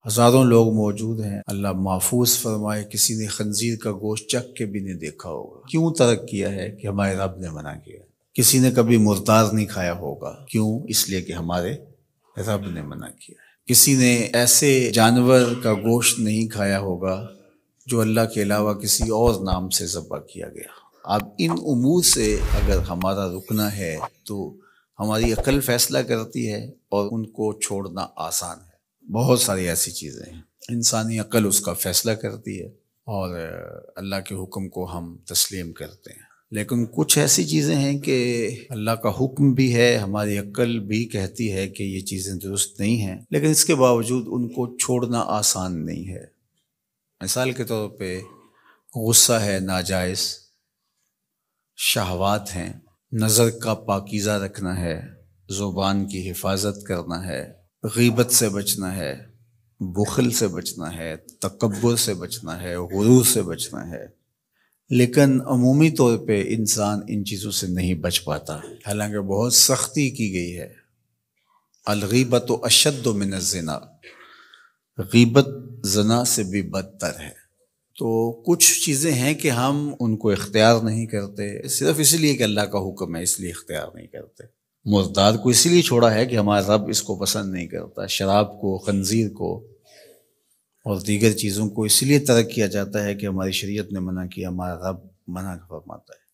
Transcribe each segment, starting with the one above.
ہزاروں لوگ موجود ہیں، اللہ محفوظ فرمائے کسی نے خنزیر کا گوشت چکھ کے بھی نہیں دیکھا ہوگا۔ کیوں ترک کیا ہے؟ کہ ہمارے رب نے منع کیا۔ کسی نے کبھی مردار نہیں کھایا ہوگا، کیوں؟ اس لیے کہ ہمارے رب نے منع کیا ہے۔ کسی نے ایسے جانور کا گوشت نہیں کھایا ہوگا جو اللہ کے علاوہ کسی اور نام سے ذبح کیا گیا۔ اب ان امور سے اگر ہمارا رکنا ہے تو ہماری عقل فیصلہ کرتی ہے اور ان کو چھوڑنا آسان ہے۔ بہت ساری ایسی چیزیں ہیں، انسانی عقل اس کا فیصلہ کرتی ہے اور اللہ کے حکم کو ہم تسلیم کرتے ہیں، لیکن کچھ ایسی چیزیں ہیں کہ اللہ کا حکم بھی ہے، ہماری عقل بھی کہتی ہے کہ یہ چیزیں درست نہیں ہیں، لیکن اس کے باوجود ان کو چھوڑنا آسان نہیں ہے۔ مثال کے طور پہ غصہ ہے ناجائز، شہوات ہیں، نظر کا پاکیزہ رکھنا ہے، زبان کی حفاظت کرنا ہے، غیبت سے بچنا ہے، بخل سے بچنا ہے، تکبر سے بچنا ہے، غرور سے بچنا ہے، لیکن عمومی طور پہ انسان ان چیزوں سے نہیں بچ پاتا، حالانکہ بہت سختی کی گئی ہے۔ الغیبت اشد من الزنا، غیبت زنا سے بھی بدتر ہے۔ تو کچھ چیزیں ہیں کہ ہم ان کو اختیار نہیں کرتے، صرف اس لیے کہ اللہ کا حکم ہے اس لیے اختیار نہیں کرتے۔ مردار کو اسی لیے چھوڑا ہے کہ ہمارا رب اس کو پسند نہیں کرتا، شراب کو، خنزیر کو اور دیگر چیزوں کو اس لیے ترک کیا جاتا ہے کہ ہماری شریعت نے منع کیا، ہمارا رب منع فرماتا ہے۔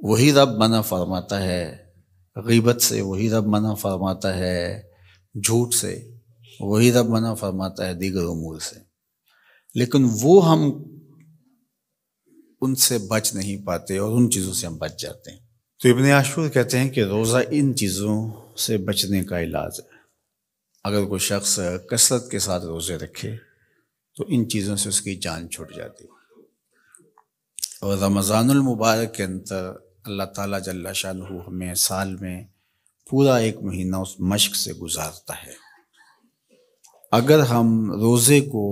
وہی رب منع فرماتا ہے غیبت سے، وہی رب منع فرماتا ہے جھوٹ سے، وہی رب منع فرماتا ہے دیگر امور سے، لیکن وہ ہم ان سے بچ نہیں پاتے اور ان چیزوں سے ہم بچ جاتے ہیں۔ تو ابن عاشور کہتے ہیں کہ روزہ ان چیزوں سے بچنے کا علاج ہے۔ اگر کوئی شخص کثرت کے ساتھ روزے رکھے تو ان چیزوں سے اس کی جان چھوٹ جاتی ہے۔ اور رمضان المبارک کے اندر اللہ تعالیٰ جل شانہ ہمیں سال میں پورا ایک مہینہ اس مشق سے گزارتا ہے۔ اگر ہم روزے کو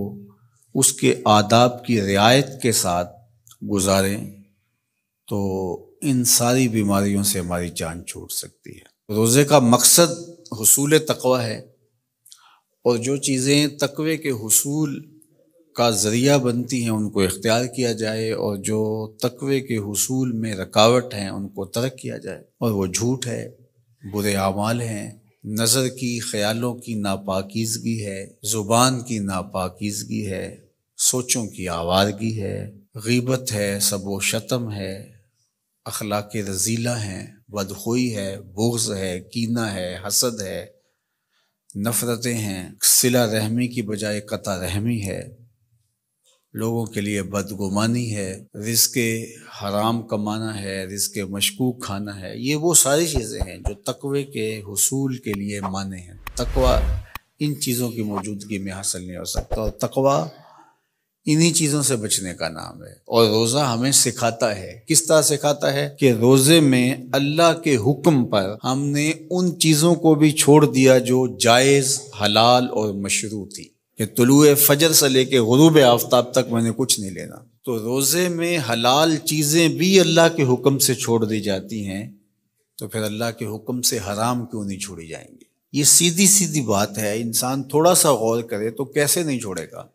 اس کے آداب کی رعایت کے ساتھ گزاریں تو ان ساری بیماریوں سے ہماری جان چھوٹ سکتی ہے۔ روزے کا مقصد حصول تقوی ہے، اور جو چیزیں تقوی کے حصول کا ذریعہ بنتی ہیں ان کو اختیار کیا جائے، اور جو تقوی کے حصول میں رکاوٹ ہیں ان کو ترک کیا جائے، اور وہ جھوٹ ہے، برے اعمال ہیں، نظر کی، خیالوں کی ناپاکیزگی ہے، زبان کی ناپاکیزگی ہے، سوچوں کی آوارگی ہے، غیبت ہے، سب و شتم ہے، اخلاق رذیلہ ہیں، بدخوئی ہے، بغض ہے، کینہ ہے، حسد ہے، نفرتیں ہیں، صلہ رحمی کی بجائے قطع رحمی ہے، لوگوں کے لیے بدگمانی ہے، رزق حرام کمانا ہے، رزق مشکوک کھانا ہے۔ یہ وہ ساری چیزیں ہیں جو تقوی کے حصول کے لیے مانع ہیں۔ تقوی ان چیزوں کی موجودگی میں حاصل نہیں ہو سکتا، اور تقوی انہی چیزوں سے بچنے کا نام ہے۔ اور روزہ ہمیں سکھاتا ہے، کس طرح سکھاتا ہے؟ کہ روزے میں اللہ کے حکم پر ہم نے ان چیزوں کو بھی چھوڑ دیا جو جائز، حلال اور مشروع تھی، کہ طلوع فجر سے لے کے غروب آفتاب تک میں نے کچھ نہیں لینا۔ تو روزے میں حلال چیزیں بھی اللہ کے حکم سے چھوڑ دی جاتی ہیں، تو پھر اللہ کے حکم سے حرام کیوں نہیں چھوڑی جائیں گی؟ یہ سیدھی سیدھی بات ہے، انسان تھوڑا سا غور کرے تو کیسے نہیں چھوڑے گا۔